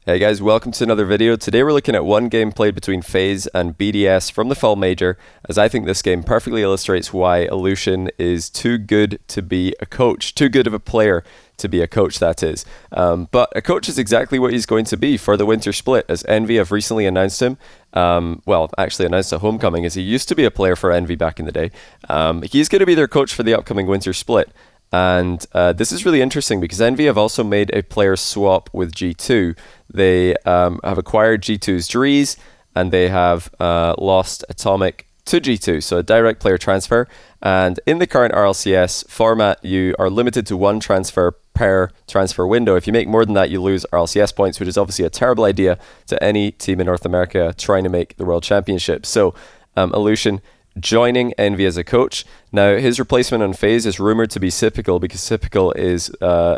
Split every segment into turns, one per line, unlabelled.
Hey guys, welcome to another video. Today we're looking at one game played between FaZe and BDS from the Fall Major, as I think this game perfectly illustrates why Allushin is too good to be a coach, too good of a player to be a coach, that is. But a coach is exactly what he's going to be for the winter split, as Envy have recently announced him. Well, actually announced at Homecoming, as he used to be a player for Envy back in the day. He's going to be their coach for the upcoming winter split. And this is really interesting because Envy have also made a player swap with G2. They have acquired G2's Drees, and they have lost Atomic to G2, so a direct player transfer. And in the current RLCS format, you are limited to one transfer per transfer window. If you make more than that, you lose RLCS points, which is obviously a terrible idea to any team in North America trying to make the World Championship. So Allushin joining Envy as a coach. Now, his replacement on FaZe is rumored to be Sypical, because Sypical is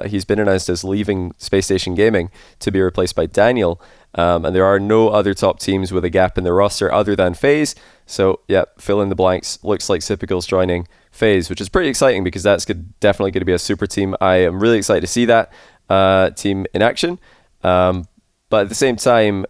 he's been announced as leaving Space Station Gaming to be replaced by Daniel. And there are no other top teams with a gap in their roster other than FaZe. So, yeah, fill in the blanks. Looks like Sypical's joining FaZe, which is pretty exciting because that's definitely going to be a super team. I am really excited to see that team in action. But at the same time,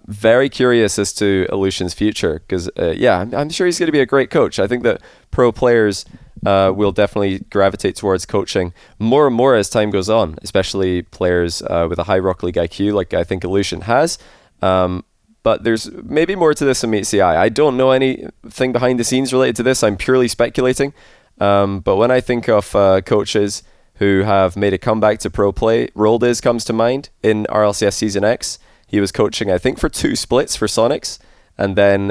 very curious as to Allushin's future because, yeah, I'm sure he's going to be a great coach. I think that pro players will definitely gravitate towards coaching more and more as time goes on, especially players with a high Rock League IQ like I think Allushin has. But there's maybe more to this than meets the eye. I don't know anything behind the scenes related to this. I'm purely speculating. But when I think of coaches who have made a comeback to pro play, Roldiz comes to mind in RLCS Season X. He was coaching, I think, for 2 splits for Sonics. And then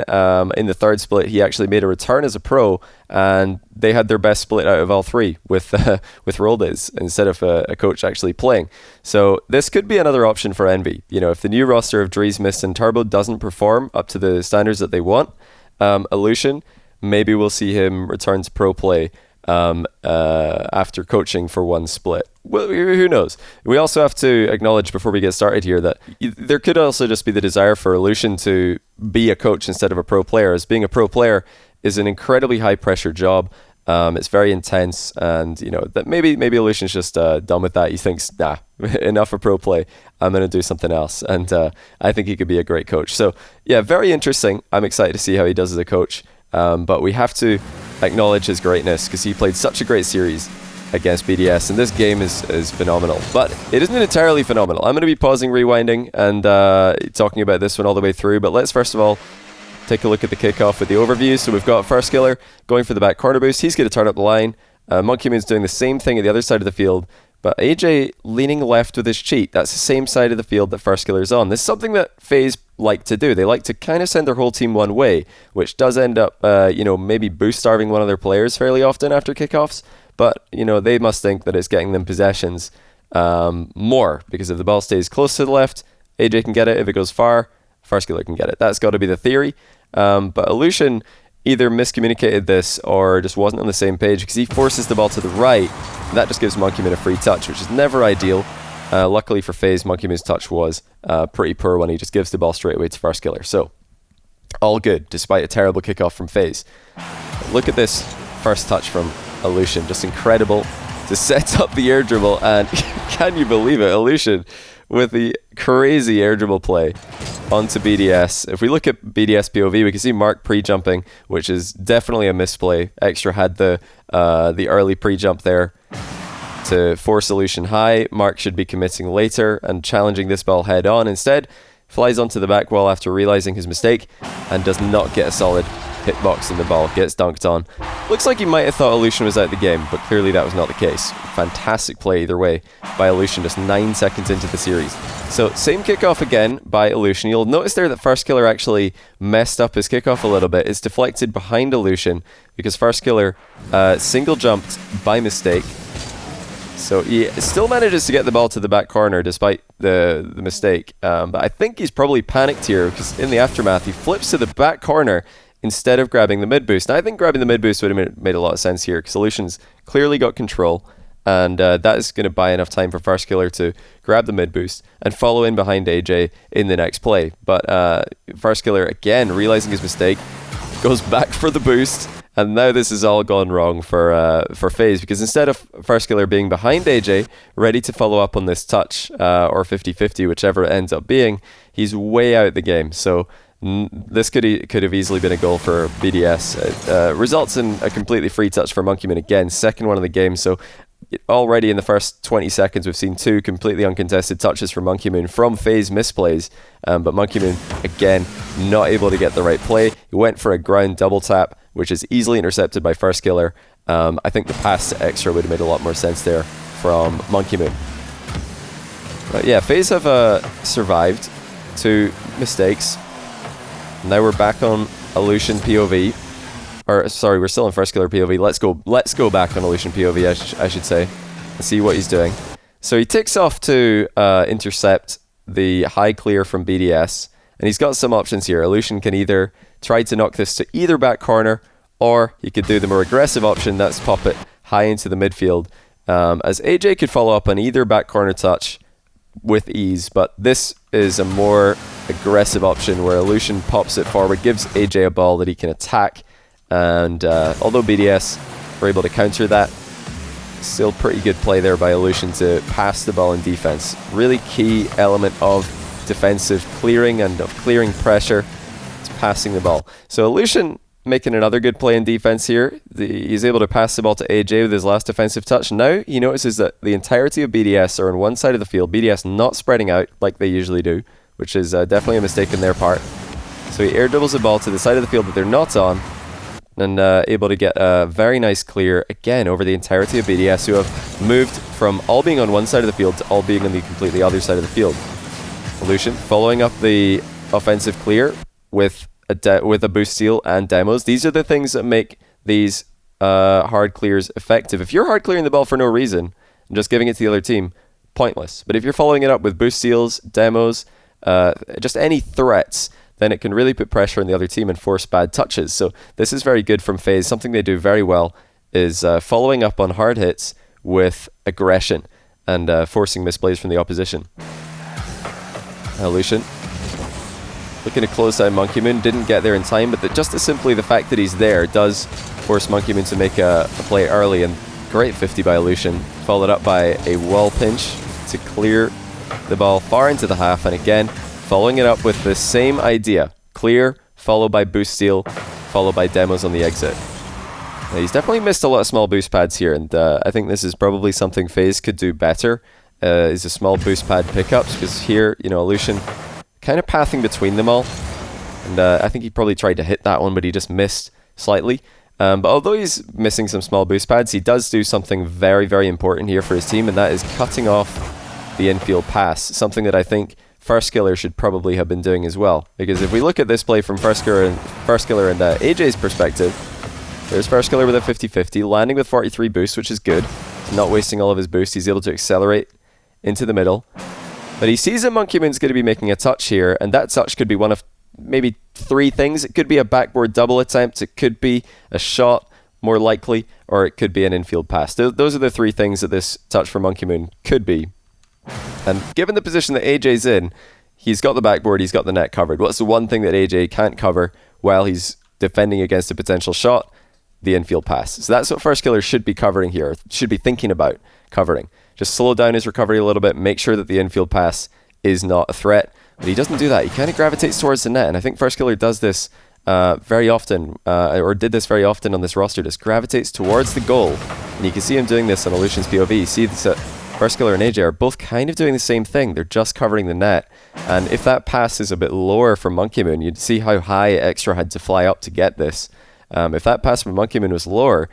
in the 3rd split, he actually made a return as a pro, and they had their best split out of all 3 with Roldiz instead of a coach actually playing. So this could be another option for Envy. You know, if the new roster of Drees, Mist, and Turbo doesn't perform up to the standards that they want, Allushin, maybe we'll see him return to pro play after coaching for 1 split. Well, who knows? We also have to acknowledge before we get started here that there could also just be the desire for Allushin to be a coach instead of a pro player, as being a pro player is an incredibly high pressure job. It's very intense, and you know that maybe Allushin's just done with that. He thinks, nah, enough of pro play, I'm going to do something else. And I think he could be a great coach. So yeah, very interesting. I'm excited to see how he does as a coach. But we have to acknowledge his greatness because he played such a great series against BDS, and this game is phenomenal. But it isn't entirely phenomenal. I'm going to be pausing, rewinding, and talking about this one all the way through. But let's first of all take a look at the kickoff with the overview. So we've got FaZe going for the back corner boost. He's going to turn up the line. Monkey Moon's doing the same thing at the other side of the field. But AJ leaning left with his cheat. That's the same side of the field that FaZe's on. This is something that FaZe like to do. They like to kind of send their whole team one way, which does end up, maybe boost starving one of their players fairly often after kickoffs. But, they must think that it's getting them possessions more, because if the ball stays close to the left, AJ can get it. If it goes far, FaZe can get it. That's got to be the theory. But Allushin either miscommunicated this or just wasn't on the same page, because he forces the ball to the right. And that just gives Monkey Moon a free touch, which is never ideal. Luckily for FaZe, Monkey Moon's touch was pretty poor when he just gives the ball straight away to FaZe. So, all good, despite a terrible kickoff from FaZe. Look at this first touch from Allushin, just incredible to set up the air dribble, and can you believe it, Allushin with the crazy air dribble play onto BDS. If we look at BDS POV, we can see Mark pre-jumping, which is definitely a misplay. Extra had the early pre-jump there to force Allushin high. Mark should be committing later and challenging this ball head on. Instead, flies onto the back wall after realizing his mistake and does not get a solid hitbox in the ball. Gets dunked on. Looks like he might have thought Allushin was out of the game, but clearly that was not the case. Fantastic play either way by Allushin just 9 seconds into the series. So same kickoff again by Allushin. You'll notice there that FaZe actually messed up his kickoff a little bit. It's deflected behind Allushin because FaZe single jumped by mistake. So he still manages to get the ball to the back corner despite the mistake. But I think he's probably panicked here because in the aftermath, he flips to the back corner instead of grabbing the mid boost. Now, I think grabbing the mid boost would have made a lot of sense here because Allushin's clearly got control, and that is going to buy enough time for FaZe to grab the mid boost and follow in behind AJ in the next play. But FaZe again, realizing his mistake, goes back for the boost And now this has all gone wrong for FaZe, because instead of FirstKiller being behind AJ, ready to follow up on this touch or 50-50, whichever it ends up being, he's way out the game. So this could have easily been a goal for BDS. Results in a completely free touch for Monkeyman again, second one of the game. So already in the first 20 seconds, we've seen two completely uncontested touches for Monkeyman from FaZe misplays. But Monkeyman, again, not able to get the right play. He went for a ground double tap, which is easily intercepted by FirstKiller. I think the pass to Extra would have made a lot more sense there from Monkeyman. But yeah, FaZe have survived two mistakes. Now we're back on Allushin POV. Or sorry, we're still in FirstKiller POV. Let's go back on Allushin POV, I should say, and see what he's doing. So he takes off to intercept the high clear from BDS, and he's got some options here. Allushin can either try to knock this to either back corner, or he could do the more aggressive option, that's pop it high into the midfield, as AJ could follow up on either back corner touch with ease, but this is a more aggressive option where Allushin pops it forward, gives AJ a ball that he can attack, and although BDS were able to counter that, still pretty good play there by Allushin to pass the ball in defense. Really key element of defensive clearing and of clearing pressure is passing the ball. So Allushin making another good play in defense here. He's able to pass the ball to AJ with his last defensive touch. Now he notices that the entirety of BDS are on one side of the field, BDS not spreading out like they usually do, which is definitely a mistake on their part. So he air dribbles the ball to the side of the field that they're not on, and able to get a very nice clear again over the entirety of BDS, who have moved from all being on one side of the field to all being on the completely other side of the field. Allushin following up the offensive clear with a boost steal and demos. These are the things that make these hard clears effective. If you're hard clearing the ball for no reason and just giving it to the other team, pointless. But if you're following it up with boost steals, demos, just any threats, then it can really put pressure on the other team and force bad touches. So this is very good from FaZe. Something they do very well is following up on hard hits with aggression and forcing misplays from the opposition. Allushin looking to close down Monkeyman, didn't get there in time, but just simply the fact that he's there does force Monkeyman to make a play early, and great 50 by Allushin, followed up by a wall pinch to clear the ball far into the half, and again following it up with the same idea, clear followed by boost steal followed by demos on the exit. Now, he's definitely missed a lot of small boost pads here, and I think this is probably something FaZe could do better, is a small boost pad pickups, because here, you know, Allushin kind of pathing between them all, and I think he probably tried to hit that one, but he just missed slightly. But although he's missing some small boost pads, he does do something very, very important here for his team, and that is cutting off the infield pass, something that I think FirstKiller should probably have been doing as well. Because if we look at this play from FirstKiller and AJ's perspective, there's FirstKiller with a 50-50, landing with 43 boost, which is good. Not wasting all of his boost, he's able to accelerate into the middle. But he sees that Monkeyman's going to be making a touch here, and that touch could be one of maybe three things. It could be a backboard double attempt, it could be a shot, more likely, or it could be an infield pass. Those are the three things that this touch for Monkeyman could be. And given the position that AJ's in, he's got the backboard, he's got the net covered. What's the one thing that AJ can't cover while he's defending against a potential shot? The infield pass. So that's what FirstKiller should be covering here, should be thinking about covering. Just slow down his recovery a little bit, make sure that the infield pass is not a threat. But he doesn't do that. He kind of gravitates towards the net, and I think FirstKiller does this very often, or did this very often on this roster, just gravitates towards the goal. And you can see him doing this on Allushin's POV. You see this, FirstKiller and AJ are both kind of doing the same thing. They're just covering the net. And if that pass is a bit lower from Monkeyman, you'd see how high Extra had to fly up to get this. If that pass from Monkeyman was lower,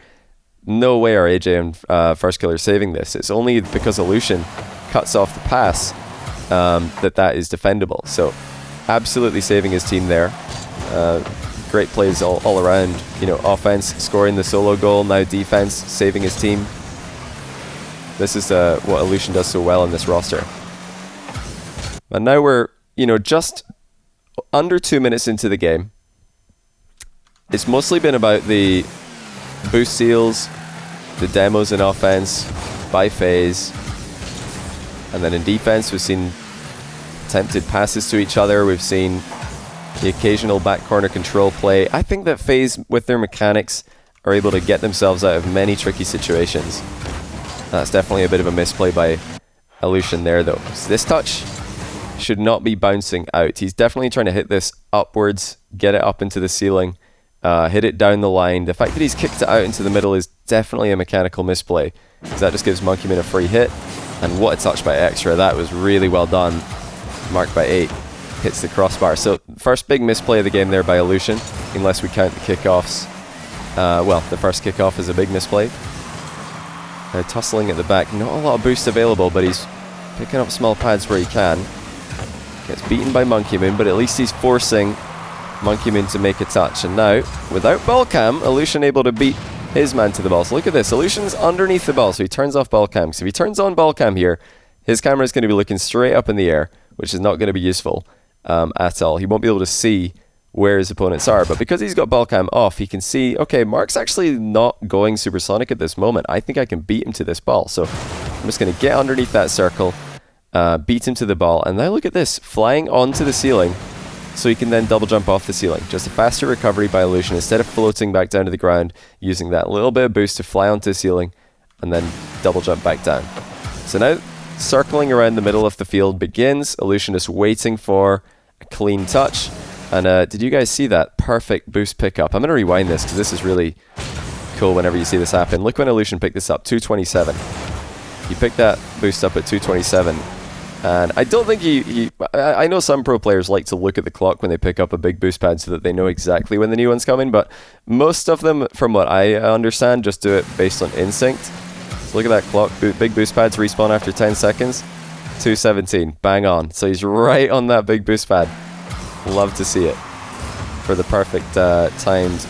no way are AJ and FirstKiller saving this. It's only because Allushin cuts off the pass that is defendable. So absolutely saving his team there. Great plays all around. You know, offense, scoring the solo goal, now defense, saving his team. This is what Allushin does so well in this roster. And now we're, you know, just under 2 minutes into the game. It's mostly been about the boost steals, the demos in offense by FaZe, and then in defense we've seen attempted passes to each other, we've seen the occasional back corner control play. I think that FaZe, with their mechanics are able to get themselves out of many tricky situations. That's definitely a bit of a misplay by Allushin there, though. So this touch should not be bouncing out. He's definitely trying to hit this upwards, get it up into the ceiling, hit it down the line. The fact that he's kicked it out into the middle is definitely a mechanical misplay, because that just gives Monkeyman a free hit. And what a touch by Extra. That was really well done. Marked by 8. Hits the crossbar. So first big misplay of the game there by Allushin, unless we count the kickoffs. Well, the first kickoff is a big misplay. Tussling at the back. Not a lot of boost available, but he's picking up small pads where he can. Gets beaten by Monkeyman, but at least he's forcing Monkeyman to make a touch. And now, without ball cam, Allushin able to beat his man to the ball. So look at this. Allushin's underneath the ball, so he turns off ball cam. So if he turns on ball cam here, his camera is going to be looking straight up in the air, which is not going to be useful at all. He won't be able to see where his opponents are, but because he's got ball cam off, he can see, okay, Mark's actually not going supersonic at this moment. I think I can beat him to this ball. So I'm just going to get underneath that circle, beat him to the ball, and now look at this, flying onto the ceiling, so he can then double jump off the ceiling. Just a faster recovery by Allushin. Instead of floating back down to the ground, using that little bit of boost to fly onto the ceiling, and then double jump back down. So now, circling around the middle of the field begins. Allushin is waiting for a clean touch. And did you guys see that perfect boost pickup? I'm going to rewind this because this is really cool whenever you see this happen. Look when Allushin picked this up, 227. He picked that boost up at 227. And I don't think I know some pro players like to look at the clock when they pick up a big boost pad so that they know exactly when the new one's coming, but most of them, from what I understand, just do it based on instinct. So look at that clock, big boost pads respawn after 10 seconds, 217, bang on. So he's right on that big boost pad. Love to see it for the perfect timed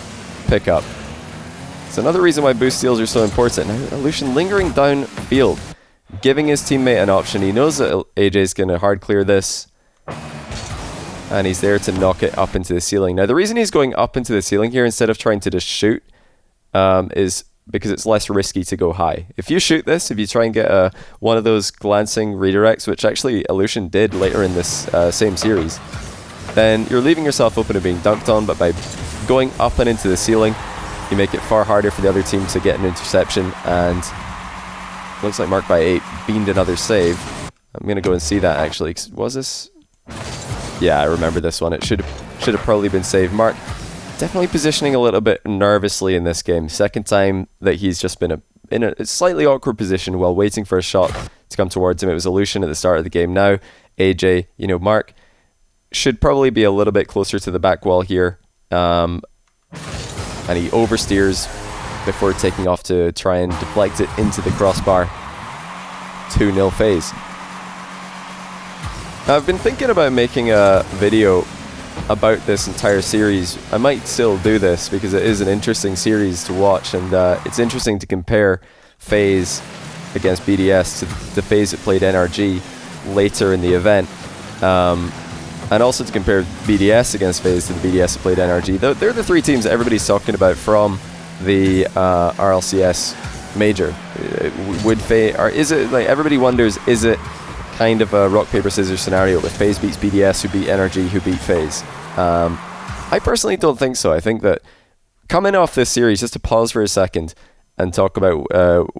pickup. It's another reason why boost steals are so important. Now Allushin lingering downfield, giving his teammate an option. He knows that AJ's going to hard clear this, and he's there to knock it up into the ceiling. Now the reason he's going up into the ceiling here instead of trying to just shoot is because it's less risky to go high. If you shoot this, if you try and get one of those glancing redirects, which actually Allushin did later in this same series, then you're leaving yourself open to being dunked on, but by going up and into the ceiling, you make it far harder for the other team to get an interception, and looks like marked by 8 beamed another save. I'm going to go and see that actually. Was this? Yeah, I remember this one. It should have probably been saved. Mark definitely positioning a little bit nervously in this game. Second time that he's just been in a slightly awkward position while waiting for a shot to come towards him. It was Allushin at the start of the game. Now, AJ, Mark should probably be a little bit closer to the back wall here. And he oversteers before taking off to try and deflect it into the crossbar. 2-0 FaZe. I've been thinking about making a video about this entire series. I might still do this because it is an interesting series to watch, and it's interesting to compare FaZe against BDS to the FaZe that played NRG later in the event. And also to compare BDS against FaZe to the BDS that played NRG. They're the three teams that everybody's talking about from the RLCS major. Would FaZe, or is it like everybody wonders, is it kind of a rock paper scissors scenario with FaZe beats BDS, who beat NRG, who beat FaZe? I personally don't think so. I think that coming off this series, just to pause for a second and talk about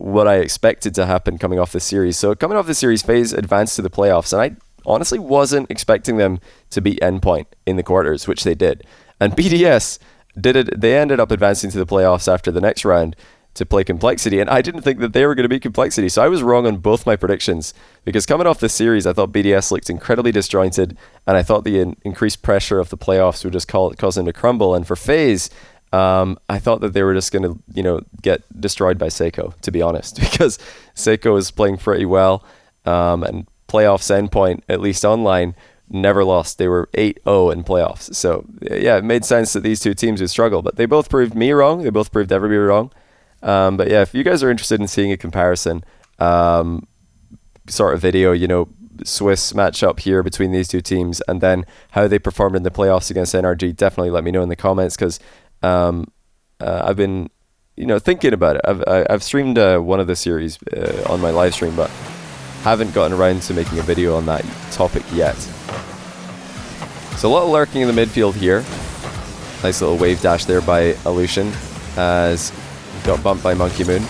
what I expected to happen coming off this series. So coming off this series, FaZe advanced to the playoffs, and I honestly wasn't expecting them to beat Endpoint in the quarters, which they did. And BDS did it. They ended up advancing to the playoffs after the next round to play Complexity, and I didn't think that they were going to beat Complexity, so I was wrong on both my predictions, because coming off this series, I thought BDS looked incredibly disjointed, and I thought the increased pressure of the playoffs would just cause them to crumble. And for FaZe, I thought that they were just going to, get destroyed by Seiko, to be honest, because Seiko is playing pretty well, and playoffs Endpoint, at least online, never lost. They were 8-0 in playoffs. So yeah, it made sense that these two teams would struggle, but they both proved me wrong. They both proved everybody wrong. But yeah, if you guys are interested in seeing a comparison sort of video, Swiss matchup here between these two teams, and then how they performed in the playoffs against NRG, definitely let me know in the comments, because I've been thinking about it. I've streamed one of the series on my live stream, but haven't gotten around to making a video on that topic yet. So a lot of lurking in the midfield here. Nice little wave dash there by Allushin as Got bumped by Monkey Moon.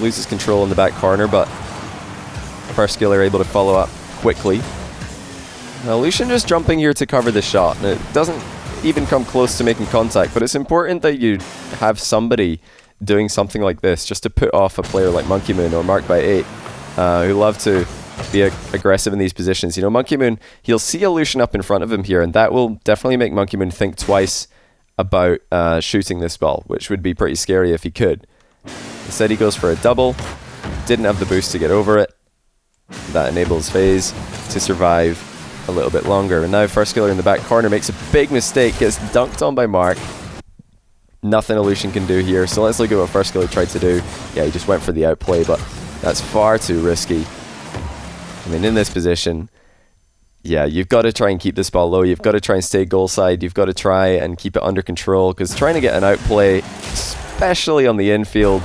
Loses control in the back corner, but FairJame able to follow up quickly. Now Allushin just jumping here to cover the shot, and it doesn't even come close to making contact, but it's important that you have somebody doing something like this just to put off a player like Monkey Moon or Mark by 8, who love to be aggressive in these positions. You know, Monkey Moon, he'll see Allushin up in front of him here, and that will definitely make Monkey Moon think twice about shooting this ball, which would be pretty scary if he could. Instead he goes for a double, didn't have the boost to get over it. That enables FaZe to survive a little bit longer. And now FairJame in the back corner makes a big mistake, gets dunked on by Mark. Nothing Allushin can do here, so let's look at what FairJame tried to do. Yeah, he just went for the outplay, but that's far too risky. I mean, in this position, yeah, you've got to try and keep this ball low. You've got to try and stay goal side. You've got to try and keep it under control, because trying to get an outplay, especially on the infield,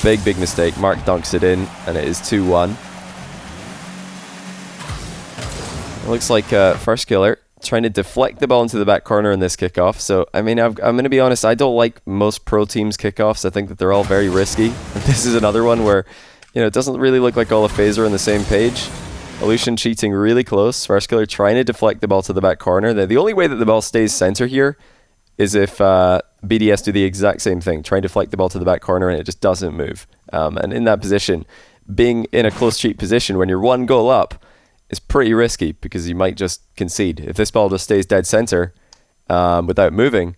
big mistake. Mark dunks it in, and it is 2-1. It looks like FairJame trying to deflect the ball into the back corner in this kickoff. So, I mean, I'm going to be honest, I don't like most pro teams' kickoffs. I think that they're all very risky. And this is another one where, you know, it doesn't really look like all of FaZe are on the same page. Allushin cheating really close. FairJame trying to deflect the ball to the back corner. The only way that the ball stays center here is if BDS do the exact same thing, try and deflect the ball to the back corner and it just doesn't move. And in that position, being in a close cheat position when you're 1 goal up is pretty risky, because you might just concede. If this ball just stays dead center without moving,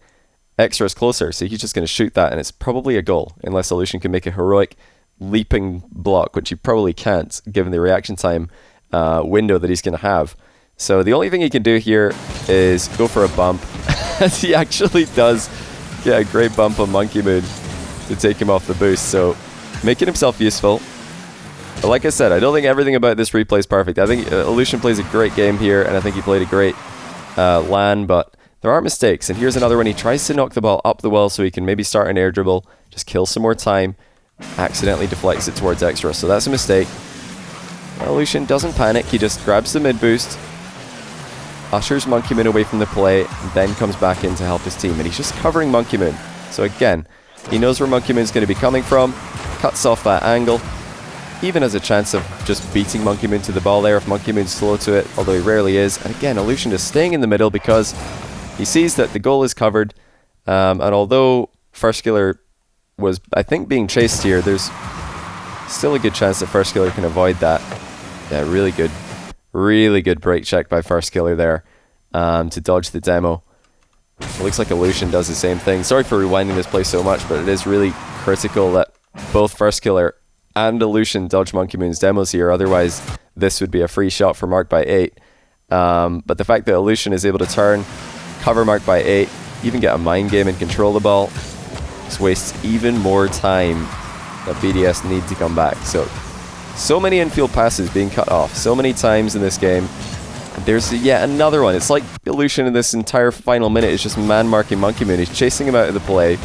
Extra is closer, so he's just going to shoot that, and it's probably a goal, unless Allushin can make a heroic leaping block, which he probably can't, given the reaction time window that he's going to have. So the only thing he can do here is go for a bump, as he actually does get a great bump on Monkey Moon to take him off the boost, so making himself useful. But like I said, I don't think everything about this replay is perfect. I think Allushin plays a great game here, and I think he played a great LAN, but there are mistakes. And here's another one. He tries to knock the ball up the wall so he can maybe start an air dribble, just kill some more time, accidentally deflects it towards Extra. So that's a mistake. Allushin doesn't panic. He just grabs the mid boost, ushers Monkey Moon away from the play, and then comes back in to help his team. And he's just covering Monkey Moon. So again, he knows where Monkey Moon's going to be coming from, cuts off that angle, even has a chance of just beating Monkey Moon to the ball there if Monkey Moon's slow to it, although he rarely is. And again, Allushin is staying in the middle because he sees that the goal is covered. And although FairJame was, I think, being chased here, there's still a good chance that FairJame can avoid that. Yeah, really good break check by FairJame there to dodge the demo. It looks like Allushin does the same thing. Sorry for rewinding this play so much, but it is really critical that both FairJame and Allushin dodge Monkey Moon's demos here, otherwise this would be a free shot for Mark by 8. But the fact that Allushin is able to turn, cover Mark by 8, even get a mind game and control the ball, just wastes even more time that BDS need to come back. So many infield passes being cut off, so many times in this game. And there's yet another one. It's like Allushin in this entire final minute is just man-marking Monkey Moon. He's chasing him out of the play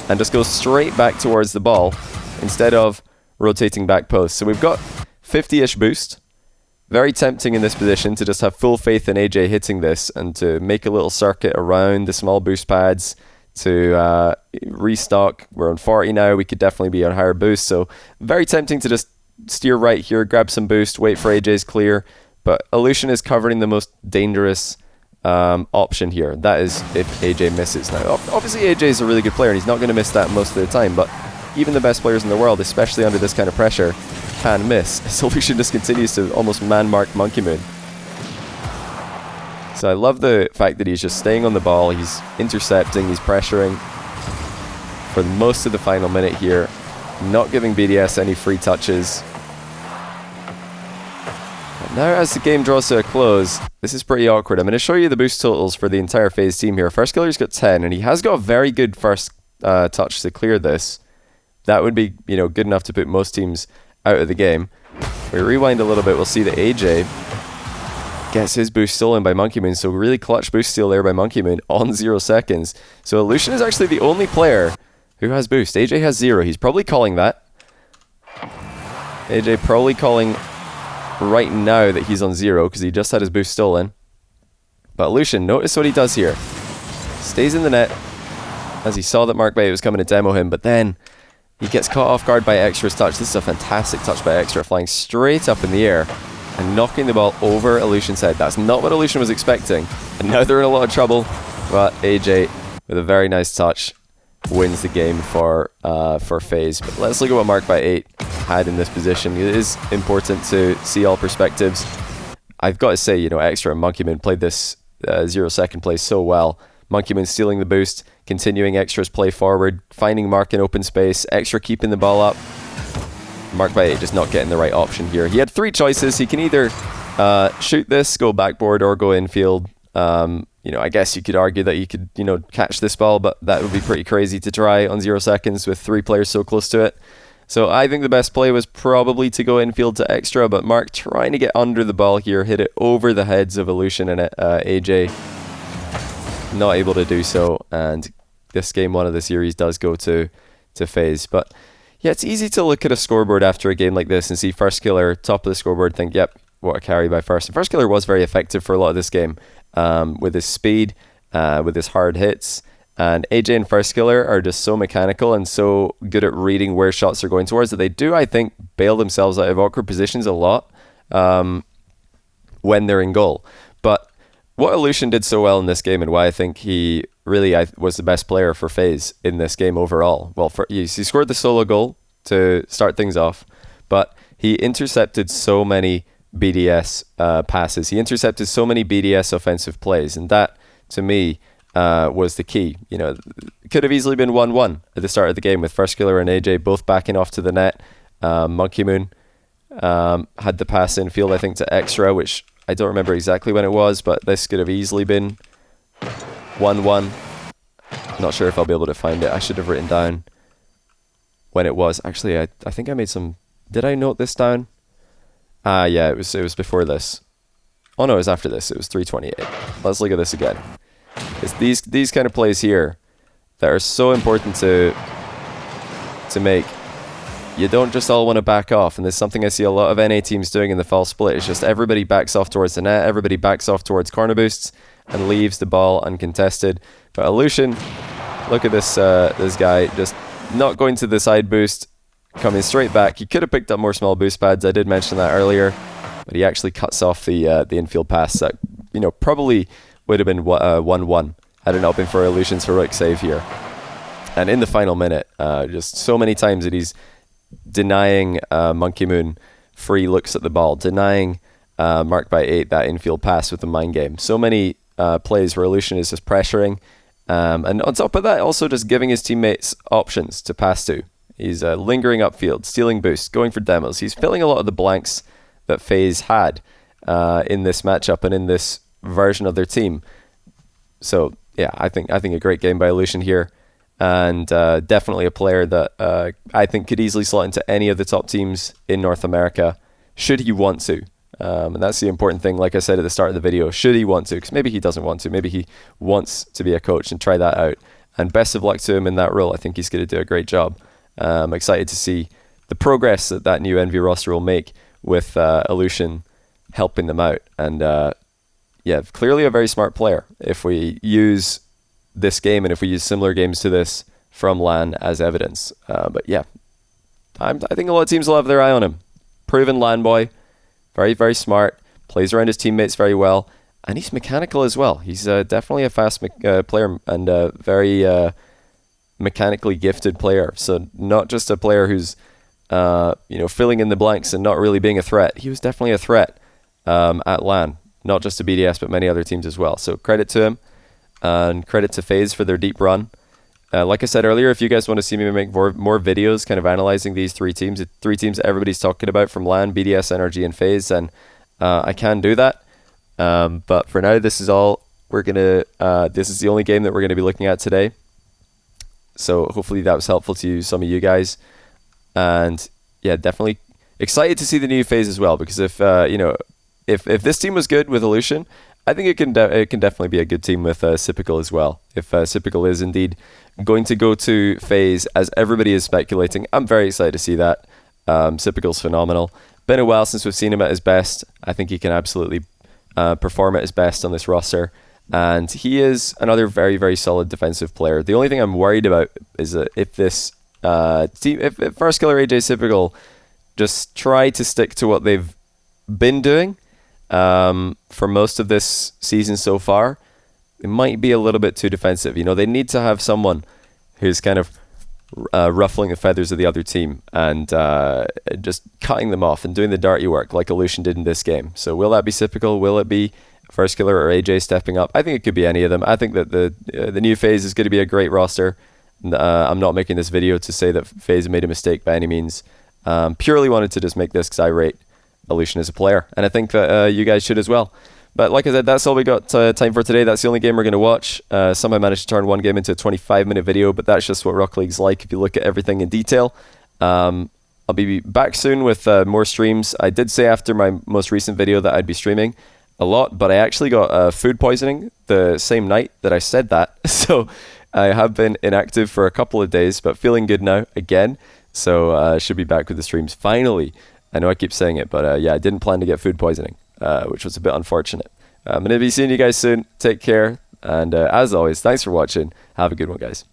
and just goes straight back towards the ball instead of rotating back post. So we've got 50-ish boost. Very tempting in this position to just have full faith in AJ hitting this and to make a little circuit around the small boost pads to restock. We're on 40 now. We could definitely be on higher boost. So very tempting to just steer right here, grab some boost, wait for AJ's clear. But Allushin is covering the most dangerous option here. That is if AJ misses. Now, obviously AJ is a really good player and he's not going to miss that most of the time, but even the best players in the world, especially under this kind of pressure, can miss. Allushin just continues to almost man-mark Monkey Moon. So I love the fact that he's just staying on the ball, he's intercepting, he's pressuring for most of the final minute here, not giving BDS any free touches. And now as the game draws to a close, this is pretty awkward. I'm going to show you the boost totals for the entire FaZe team here. FairJame's got 10, and he has got a very good first touch to clear this. That would be, you know, good enough to put most teams out of the game. If we rewind a little bit, we'll see that AJ gets his boost stolen by Monkey Moon. So really clutch boost steal there by Monkey Moon on 0 seconds. So Allushin is actually the only player who has boost. AJ has 0. He's probably calling that. AJ probably calling right now that he's on 0 because he just had his boost stolen. But Allushin, notice what he does here. Stays in the net, as he saw that Mark Bay was coming to demo him, but then he gets caught off guard by Extra's touch. This is a fantastic touch by Extra, flying straight up in the air and knocking the ball over Allushin's head. That's not what Allushin was expecting, and now they're in a lot of trouble, but AJ, with a very nice touch, wins the game for FaZe. But let's look at what Mark by 8 had in this position. It is important to see all perspectives. I've got to say, you know, Extra and Monkeyman played this 0-second play so well. Monkeyman stealing the boost, continuing Extra's play forward, finding Mark in open space, Extra keeping the ball up. Mark by 8 just not getting the right option here. He had 3 choices. He can either shoot this, go backboard, or go infield. You know, I guess you could argue that you could, you know, catch this ball, but that would be pretty crazy to try on 0 seconds with 3 players so close to it. So I think the best play was probably to go infield to Extra, but Mark trying to get under the ball here, hit it over the heads of Allushin and AJ. Not able to do so, and this game 1 of the series does go to FaZe. But yeah, it's easy to look at a scoreboard after a game like this and see First Killer top of the scoreboard, think, yep, what a carry by First. And First Killer was very effective for a lot of this game, with his speed, with his hard hits. And AJ and First Killer are just so mechanical and so good at reading where shots are going towards that they do, I think, bail themselves out of awkward positions a lot when they're in goal. But what Allushin did so well in this game, and why I think he really was the best player for FaZe in this game overall. Well, he scored the solo goal to start things off, but he intercepted so many BDS passes. He intercepted so many BDS offensive plays, and that, to me, was the key. You know, it could have easily been 1-1 at the start of the game with First Killer and AJ both backing off to the net. Monkey Moon had the pass in field, I think, to Extra, which I don't remember exactly when it was, but this could have easily been 1-1. Not sure if I'll be able to find it. I should have written down when it was. Actually, I think I made some... Did I note this down? Yeah, it was before this. Oh no, it was after this. It was 3:28. Let's look at this again. It's these kind of plays here that are so important to make. You don't just all want to back off, and there's something I see a lot of NA teams doing in the fall split. It's just everybody backs off towards the net, everybody backs off towards corner boosts, and leaves the ball uncontested. But Allushin, look at this this guy just not going to the side boost, coming straight back. He could have picked up more small boost pads. I did mention that earlier, but he actually cuts off the infield pass that, you know, probably would have been 1-1 had it not been for Allushin's heroic save here. And in the final minute, just so many times that he's denying Monkey Moon free looks at the ball, denying Mark by 8 that infield pass with the mind game. So many plays where Allushin is just pressuring, and on top of that, also just giving his teammates options to pass to. He's lingering upfield, stealing boosts, going for demos. He's filling a lot of the blanks that FaZe had in this matchup and in this version of their team. So yeah, I think a great game by Allushin here. And definitely a player that I think could easily slot into any of the top teams in North America, should he want to. And that's the important thing, like I said at the start of the video, should he want to, because maybe he doesn't want to, maybe he wants to be a coach and try that out. And best of luck to him in that role. I think he's going to do a great job. I'm excited to see the progress that new Envy roster will make with Allushin helping them out. And yeah, clearly a very smart player. If we use this game and if we use similar games to this from LAN as evidence. But yeah, I think a lot of teams will have their eye on him. Proven LAN boy, very, very smart, plays around his teammates very well, and he's mechanical as well. He's definitely a fast player and a very mechanically gifted player. So not just a player who's filling in the blanks and not really being a threat. He was definitely a threat at LAN, not just to BDS but many other teams as well. So credit to him. And credit to FaZe for their deep run. Like I said earlier, if you guys want to see me make more videos kind of analyzing these three teams that everybody's talking about from LAN, BDS, NRG, and FaZe, then I can do that. But for now, this is all we're going to... this is the only game that we're going to be looking at today. So hopefully that was helpful to some of you guys. And yeah, definitely excited to see the new FaZe as well, because if this team was good with Allushin, I think it can definitely be a good team with Sypical as well. If Sypical is indeed going to go to FaZe, as everybody is speculating, I'm very excited to see that. Sypical's phenomenal. Been a while since we've seen him at his best. I think he can absolutely perform at his best on this roster. And he is another very, very solid defensive player. The only thing I'm worried about is that if this team, if First Killer AJ Typical just try to stick to what they've been doing for most of this season so far, it might be a little bit too defensive. You know, they need to have someone who's kind of ruffling the feathers of the other team and just cutting them off and doing the dirty work like Allushin did in this game. So will that be Typical? Will it be First Killer or AJ stepping up? I think it could be any of them. I think that the new FaZe is going to be a great roster. I'm not making this video to say that FaZe made a mistake by any means. Purely wanted to just make this because I rate Allushin as a player, and I think that you guys should as well. But like I said, that's all we got time for today. That's the only game we're going to watch. Somehow managed to turn one game into a 25-minute video, but that's just what Rocket League's like if you look at everything in detail. I'll be back soon with more streams. I did say after my most recent video that I'd be streaming a lot, but I actually got food poisoning the same night that I said that. So I have been inactive for a couple of days, but feeling good now again. So should be back with the streams finally. I know I keep saying it, but yeah, I didn't plan to get food poisoning, which was a bit unfortunate. I'm going to be seeing you guys soon. Take care. And as always, thanks for watching. Have a good one, guys.